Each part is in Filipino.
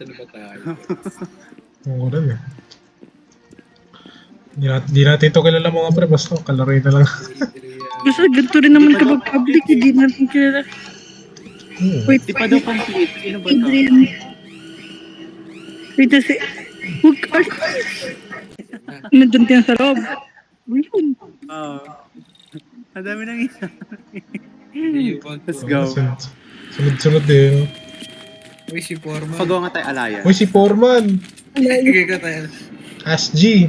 Ano ba tayo? Oo rin eh. Di natin ito kilala mga pre, basta kalaroy na lang. Basta ganito rin naman kapag public, hindi natin kilala. Oo. Wait, Di pa daw complete. Sino ba to? Adrian. Wait, kasi, huwag ka. Nandun ka sa loob. Ayun. Oo. Ang dami nang isa. Let's Go. go. Sunod-sunod eh. Uy, si Foreman. Pagawa nga tayo alaya. Uy, si Foreman! Sige ka tayo. Ask G!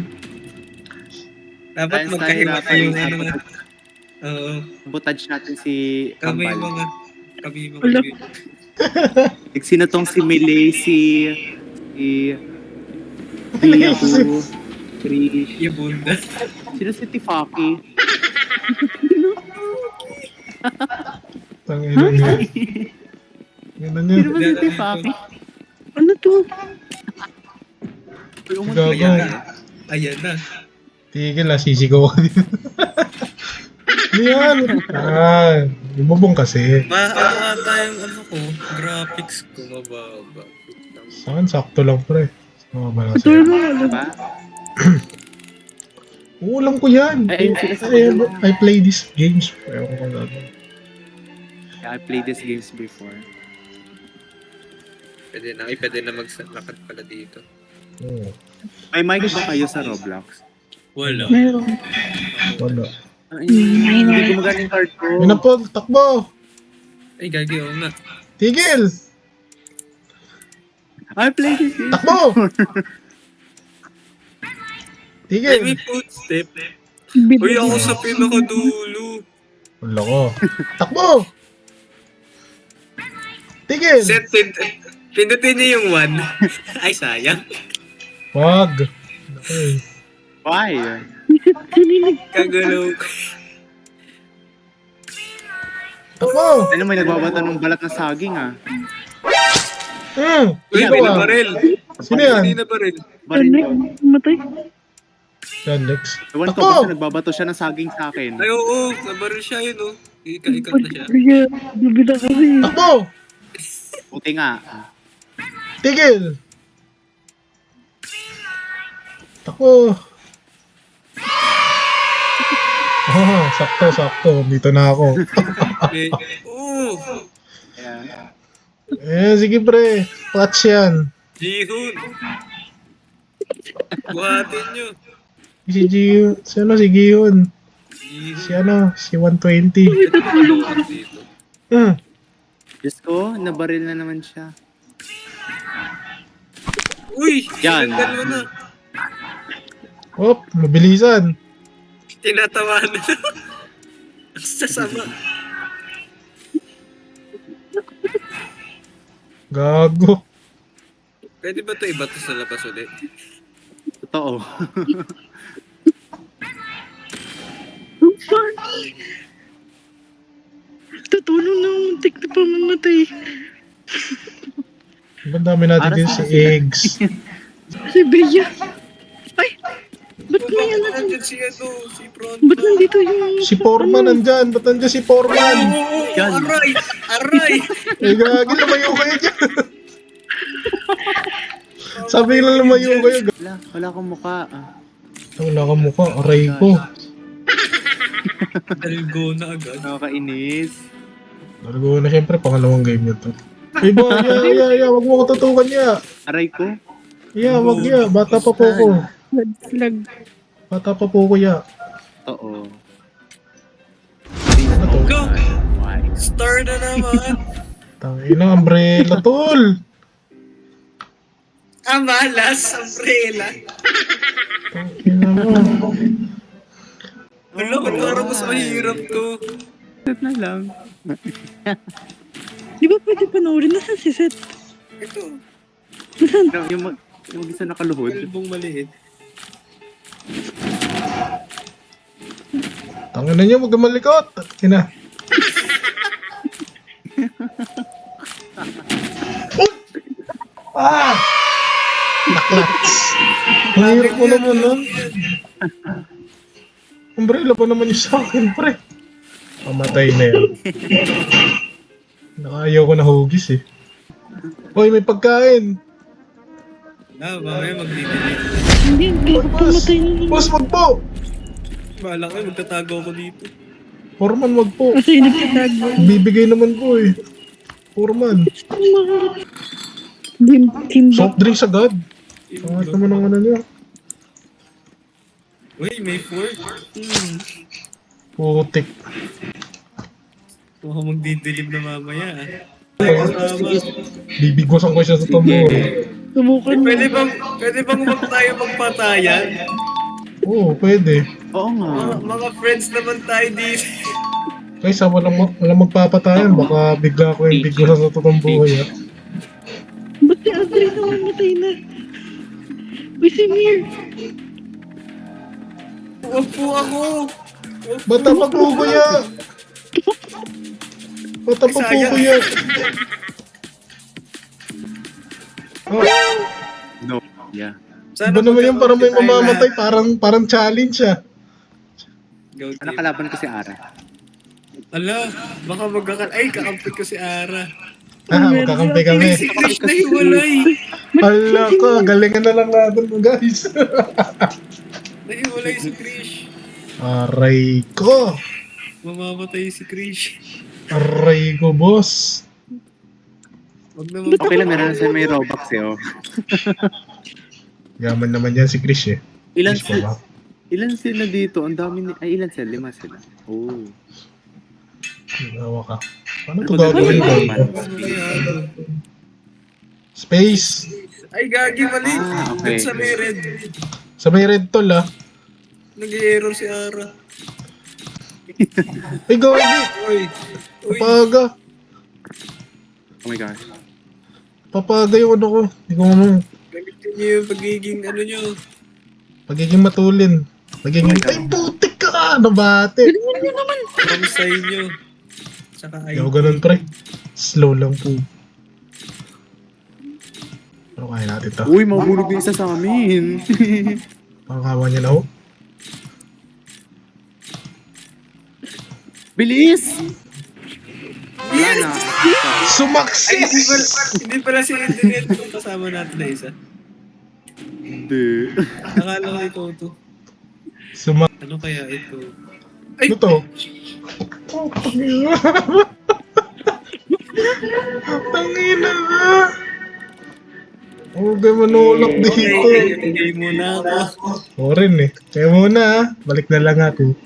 Dapat Dahil magkahimata tayo yung nahirapan ano. yung Oo. Sabotage natin si Kami Kampal. mga. Kami mga. Wala. Sino tong si Miley, si Biyahu, Trish. Yung bunda. Sino si Tifaki? Tangina niya. Ganda niya. Sino ba si Tifaki? Ano to? Uy, Gago. Ayan na. Ayan na. Tigil na, sisigaw ka din. Ano yan? Bumabong kasi. Ano ata yung ano ko, graphics ko mababa. Saan? Sakto lang pre. Mababa Ito sa'yo. mo, alam. Diba? Oo, alam ko yan. Ayun sila sa I play these games. Ewan ko lang. I played these games before. Pwede na magsalakad pala dito. Oo. May mic ba kayo sa Roblox? Wala. Meron. Wala. Hindi gumagana yung card ko. Yun na po, takbo! Ay, gagi ako nga. Tigil! I played this game. Takbo! Ay, may Tigil! footstep. Uy, ako sa pinakadulo. Wala ko. Takbo! Tigil! Set, pindutin niyo yung 1. Ay, sayang. Wag! Okay. Why? Kagalaw. Takbo! Ano may nagbabato ng balat na saging ah. Uy, Sino may ba? nabaril. Sino yan? Hindi nabaril. Barin Ano? ko. Matay? Yan, Lex. Ewan ko Takbo! basta nagbabato siya ng saging sa akin. Ay, oo. Nabaril siya yun, oh. Ikat na siya. Kaya, bibila kasi. Takbo! Buti nga. Tigil! Takbo! Oh, sakto. Dito na ako. Oo. Yeah. Sige pre. Clutch yan. Jihun. Buhatin nyo. Si Giyun. Si Giyun? Jihun. Si 120. Ito tulungan dito. Diyos ko, nabaril na naman siya. Uy! Yan. Dalawa na. Hop, mabilisan. Tinatawanan na. Ang sasama. Gago. Pwede ba ito iba to sa labas ulit? Totoo. Ang funny. Tutulong na muntik na pamamatay. Ba't dami natin Para din sa si eggs? Si Bea. Ay! Ba't may ano? Nandyan si ano, si Pronto. Ba't nandito yung... Si Foreman nandyan. Ba't nandyan si Foreman? Oo, Yan. aray! Aray! Eh gagi, lumayo kayo dyan. Sabi lang lumayo kayo. Wala akong mukha. Wala kang mukha, aray ko. Dalgo na agad. Nakakainis. Nalago na siyempre, pangalawang game nyo to. Iba, wag mo ko tutukan niya. Aray ko. Wag niya, bata pa po ko. Lag. Bata pa po ko ya. Totoo. Ano to? Go! Why? Star na naman! Tangina, umbrella, tol. Amalas, umbrella. Tangina mo. Wala, parang mas mahirap to. Set na lang. Di ba pwede panoorin? Nasaan si Seth? Ito, Nasaan? Yung isa nakaluhod. kalbong maliit. Tangina niyo, wag kang malikot. Ina. Ah! Naklats. Ang hirap mo naman nun. Umbrella pa naman yung sa akin, pre. Pamatay na yan. Nakayaw ko na hugis eh. Hoy, may pagkain. Mamaya magdidilig. Hindi, pumatay na naman. Boss, wag po! Bahala kayo, magtatago ako dito. Foreman, wag po. Kasi nagtatago. Bibigay naman po eh. Foreman. Team Soft drinks agad. Angat naman ang ano niya. Uy, may fork. Putik. Mukhang magdidilim na mamaya. Kasama. Bibigwasan ko siya sa tambo. Subukan mo. Pwede bang wag tayo magpatayan? Oo, pwede. Oo nga. Mga friends naman tayo dito. Kaysa walang magpapatayan, baka bigla ko yung bigwasan sa totoong buhay ah. Ba't si Andre namamatay na? Uy, si Mir. Wag po ako. Bata pa po kuya! Bata pa po kuya! Oh, No. Yeah. iba naman yan, parang may mamamatay, parang challenge ah. Go team. Nakalaban ko si Ara. Ala, baka kakampi ko si Ara. Magkakampi kami. Si Krish na hiwalay. Hala ko, galingan na lang natin mo guys. Nahiwalay si Krish. Aray ko! Mamamatay si Krish. Aray ko, boss. Wag naman. Okay lang, meron na siya may Robux eh. Oh. Yaman naman yan si Chris eh. Ilan Chris pa ba? Ilan sila dito? Ang dami ni... Ay, ilan sila? 5 sila. Oh. Hinawa ka. Paano ito gagawin ko? Space! Ay, gagi mali. Ah, okay. Sa may red. Sa may red tol ah. Nag-error si Ara. Ay, gagi! Uy. Uy. Papaga! Oh my gosh. Papaga yung ano ko. Hindi ko ano. Gamitin niyo yung pagiging ano nyo. Pagiging matulin. Pagiging... Ay, putik ka! Nabate! Kamusay nyo. Tsaka Hindi ako ganun pre. Slow lang po. Pero kaya natin to. Uy, mahulog yung isa sa amin. Pangkawa niya na ho. Bilis! Wala na. Ay, Sumaksis! hindi pala si Internet yung kasama natin na isa. Hindi. Akala ko ikaw to. Ano kaya ito? Ay! Ano to? Oh, tangina. Tangina nga. Huwag kayo manulak dito. Hindi muna ako. O rin eh. Kaya muna ah. Balik na lang ako.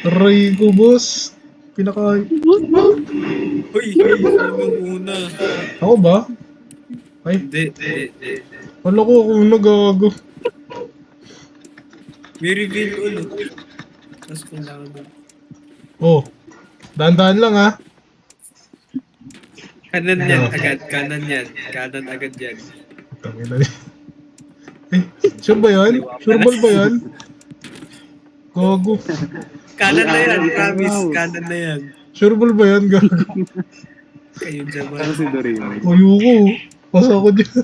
Aray ko boss. Pinaka... Uy, sino muna? Ako ba? Ay, Hindi. wala ko ako nagago. May reveal ulit. Tapos kailangan mo. Oh. Dahan-dahan lang ah. Kanan yan agad. Kanan yan. Kanan agad yan. Tangina niya. Ay, sure ba yan? Sure ball ba yan? Gago. Kanan na yan. Promise. Kanan na yan. Sure ball ba yan? Gago. Kayo dyan Ano si Doreen? Ayoko. Pasa ako dyan.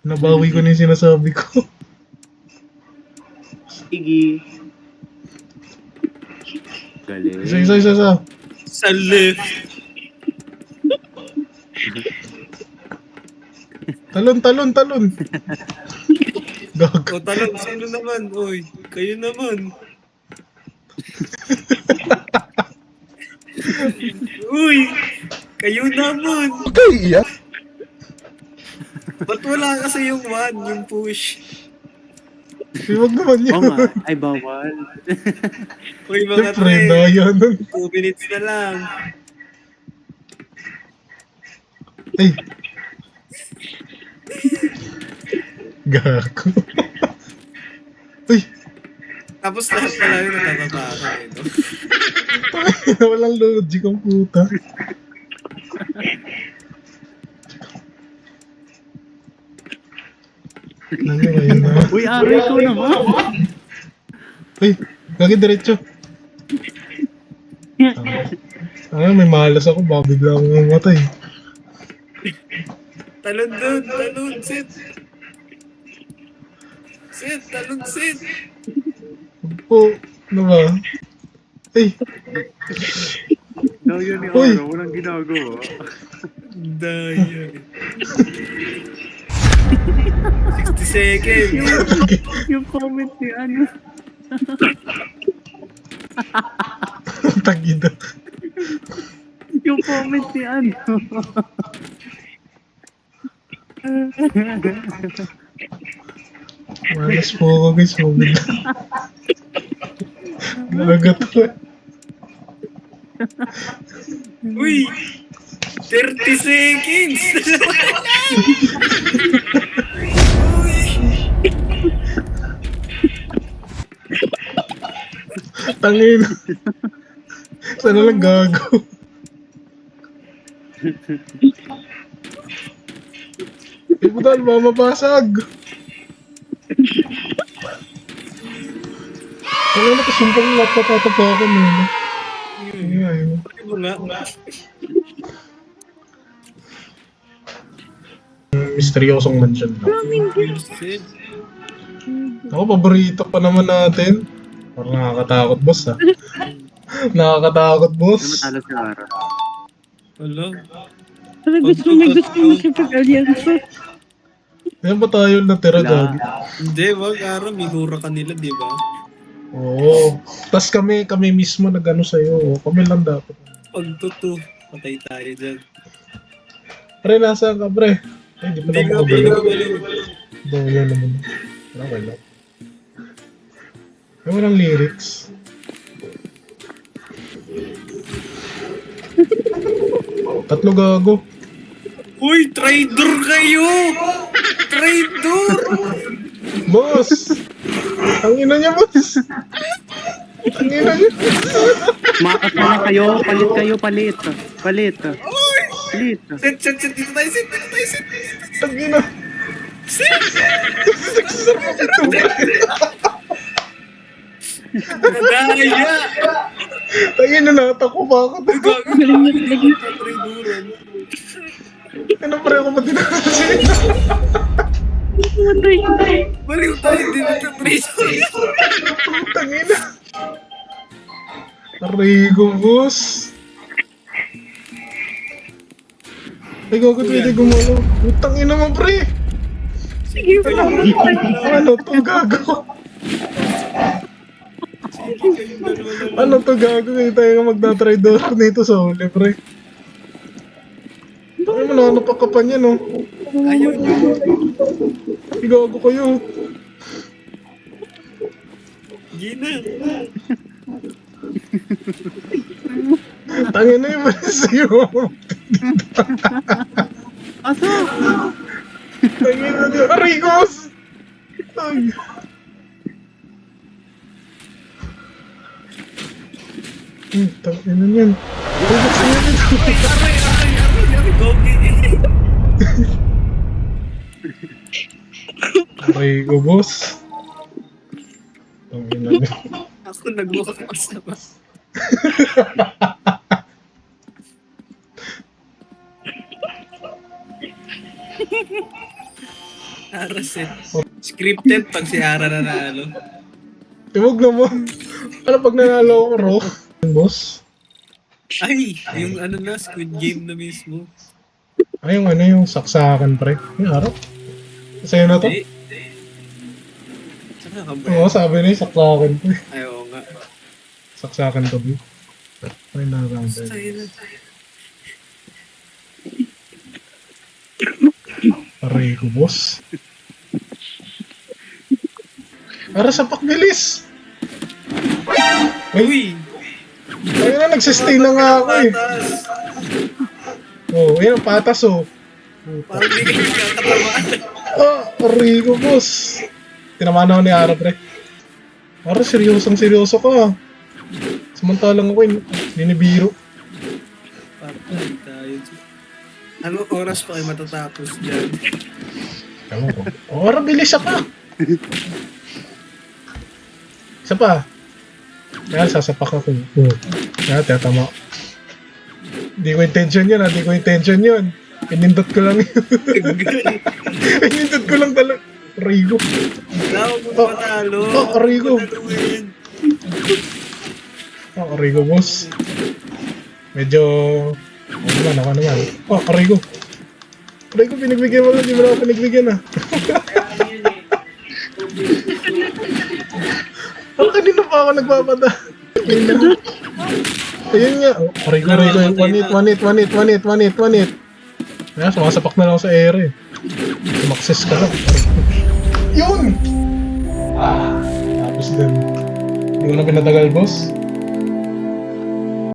Nabawi ko na yung sinasabi ko. Iggy. Galing. Isa. Sa left. Talon. Gago. O talon. Sino naman? Uy. Kayo naman. Uy. Kayo naman. Okay, yeah. Ba't wala kasi yung one? Yung push. Huwag naman Oo yun. nga. Ay, bawal. Uy mga Siyempre, tre. daya nun. 2 minutes na lang. Ay. Gago. Uy. Tapos lahat pala yun natatapakan eh. No? Walang logic ang puta. Ayun na. Uy, Ari, ikaw naman. Uy, gagi diretso. May malas ako, baka bigla akong mamatay. Talon doon, talon, sit. Sit, talon, sit. Po, ano ba? Ay, Daw yun ni Uy. Ara, walang ginagawa. Daya. 60 seconds. Yung comment ni ano. Tagida. Yung comment ni ano. Malas po ako guys. Huwag na. Lagat ko. Uy! 30 seconds! Uy! Tangin. Sana lang gago. Hindi mo dahil mamabasag. Ano na kasumpang napapatapa ako nila. Ayaw. Ano nga? Misteryosong mansion daw. Shit. Ako, paborito pa naman natin. Parang nakakatakot, boss, ha? Nakakatakot, Ano boss. matalo sa araw? Wala. Parang gusto mo makipag-alyansa. Ayan ba tayo natira dyan? Hindi, wag araw. May hura ka nila, di ba? Oo. Tas kami mismo nag-ano sa'yo. Kami lang dapat. Pag tuto, patay tayo dyan. Pre, nasaan ka, pre? Ay, di pa Hindi na ka makabalik. baliw. Dawala naman. Okay lang. Ay, walang lyrics. Tatlo gago. Uy, traitor kayo! Traitor! Boss! Ang ina niya, boss! Ang ina niya! Makas na lang kayo. Palit kayo, palit. Palit. Palit. Set. Dito tayo, set. Ang ina! Daya! Ang ina, natakot pa ako. Galing na talaga. Traidoran. Ano pre ako matinasin? Matay. Baliw tayo din ito, traitor. Ang ina! Arigo, boss! Ay, gago, pwede gumalaw. Utang ina mo, pre! Sige, Ano to, gago? Ano to, gago? Ngayon tayo nga magtatry door nito sa huli, pre. Ay, manano pa ka pa niya, no? Ayaw nyo. Ay, gago kayo. Gina. Tangin na yung sa'yo. Aso! Tangin na yun. Arigos! Ay. Tangin na yan. Arigos na yan. Aray, gogi. Arigo, boss. Tangin na yan. Ako nagwakas na ba? Ara set. Scripted pag si Ara nanalo. Huwag naman. Ano pag nanalo ako, Ro? Boss? Ay, yung ano na, Squid Game na mismo. Ay, yung ano, yung saksakan, pre. Yung harap. Sa'yo na to? Hindi. Saka ka ba? Oo, sabi na yung saksakan, pre. Ay, oo nga. Saksakan to, B. Ay, nakakanta. Tayo na. Aray ko, boss. Para sa pakbilis! Uy! Ayun na, nagsistay na nga ako eh. Patas! Oh, yan, patas oh. Parang di ka nagkakatamaan. Ah, aray ko, boss. Tinamaan ako ni Ara, pre. Para seryoso ka. Samantalang ako, ninibiro. Patay tayo. Anong oras pa kayo matatapos dyan? Ewan ko. Ora, bilis pa. Isa pa. Kaya sasapak ako. Kaya tiyatama. Hindi ko intention yun, hindi ko intention yun. Inindot ko lang yun. Inindot ko lang talaga. Arigo. Tawag mo matalo. Arigo. Pataluin. Arigo, boss. Medyo Ako naman. Oh, aray ko. Aray ko, pinagbigyan mo lang. Di mo na ako pinagbigyan ah. Oh, kanina pa ako nagpapada. Ayun nga. Oh, aray ko. One hit. Kaya sumasapak na lang ako sa ere. Sumakses ka lang. Aray ko. Yun! Tapos din. Hindi ko na pinatagal, boss.